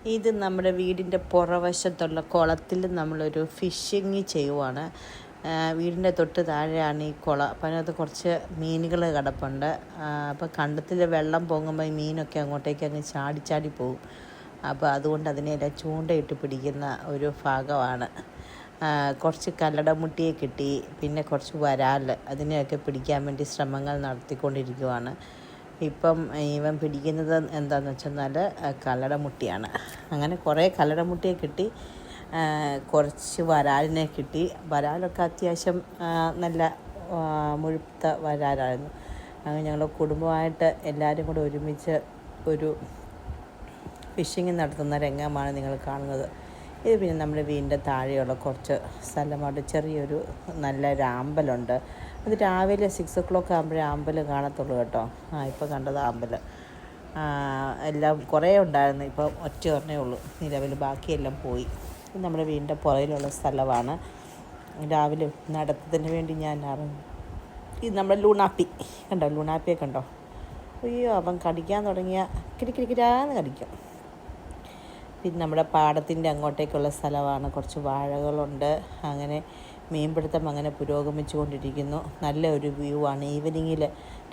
ഇത് നമ്മുടെ വീടിൻ്റെ പുറവശത്തുള്ള കുളത്തിൽ നമ്മളൊരു ഫിഷിങ് ചെയ്യുവാണ്. വീടിൻ്റെ തൊട്ട് താഴെയാണ് ഈ കുളം. അപ്പം അതിനകത്ത് കുറച്ച് മീനുകൾ കിടപ്പുണ്ട്. അപ്പോൾ കണ്ടത്തിൽ വെള്ളം പൊങ്ങുമ്പോൾ ഈ മീനൊക്കെ അങ്ങോട്ടേക്ക് അങ്ങ് ചാടി ചാടി പോകും. അപ്പോൾ അതുകൊണ്ട് അതിനെല്ലാം ചൂണ്ടയിട്ട് പിടിക്കുന്ന ഒരു ഭാഗമാണ്. കുറച്ച് കല്ലടമുട്ടിയെ കിട്ടി, പിന്നെ കുറച്ച് വരാൽ, അതിനെയൊക്കെ പിടിക്കാൻ വേണ്ടി ശ്രമങ്ങൾ നടത്തിക്കൊണ്ടിരിക്കുവാണ്. ഇപ്പം ഇവൻ പിടിക്കുന്നത് എന്താണെന്ന് വെച്ചെന്നാൽ കല്ലടമുട്ടിയാണ്. അങ്ങനെ കുറേ കല്ലടമുട്ടിയെ കിട്ടി, കുറച്ച് വരാലിനെ കിട്ടി. വരാലൊക്കെ അത്യാവശ്യം നല്ല മുഴുത്ത വരാലായിരുന്നു. അങ്ങനെ ഞങ്ങൾ കുടുംബമായിട്ട് എല്ലാവരും കൂടെ ഒരുമിച്ച് ഒരു ഫിഷിങ് നടത്തുന്ന രംഗമാണ് നിങ്ങൾ കാണുന്നത്. ഇത് പിന്നെ നമ്മുടെ വീടിൻ്റെ താഴെയുള്ള കുറച്ച് സ്ഥലമായിട്ട് ചെറിയൊരു നല്ലൊരു ആമ്പലുണ്ട്. അത് രാവിലെ 6 o'clock ആകുമ്പോഴേ ആമ്പൽ കാണത്തുള്ളൂ കേട്ടോ. ഇപ്പോൾ കണ്ടത് ആമ്പൽ എല്ലാം കുറേ ഉണ്ടായിരുന്നു. ഇപ്പോൾ ഒറ്റ ഒരെണ്ണേ ഉള്ളൂ നിലവിൽ, ബാക്കിയെല്ലാം പോയി. ഇത് നമ്മുടെ വീടിൻ്റെ പുറകിലുള്ള സ്ഥലമാണ്. രാവിലെ നടത്തത്തിന് വേണ്ടി ഞാൻ ഇറങ്ങി. ഇത് നമ്മുടെ ലൂണാപ്പി കണ്ടോ, ലൂണാപ്പിയെ കണ്ടോ? അയ്യോ, അവൻ കടിക്കാൻ തുടങ്ങിയ കിരിക്കിരിക്കിരാന്ന് കടിക്കും. പിന്നെ നമ്മുടെ പാടത്തിൻ്റെ അങ്ങോട്ടേക്കുള്ള സ്ഥലമാണ്. കുറച്ച് വാഴകളുണ്ട്. അങ്ങനെ മീൻപിടുത്തം അങ്ങനെ പുരോഗമിച്ചു കൊണ്ടിരിക്കുന്നു. നല്ല ഒരു വ്യൂ ആണ്. ഈവനിങ്ങിൽ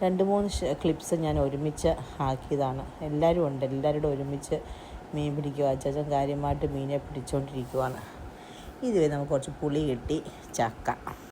2-3 ക്ലിപ്സ് ഞാൻ ഒരുമിച്ച് ആക്കിയതാണ്. എല്ലാവരും ഉണ്ട്, എല്ലാവരോടും ഒരുമിച്ച് മീൻ പിടിക്കുക. അച്ചാച്ചൻ കാര്യമായിട്ട് മീനെ പിടിച്ചുകൊണ്ടിരിക്കുവാണ്. ഇതുവരെ നമുക്ക് കുറച്ച് പുളി കിട്ടി, ചക്ക.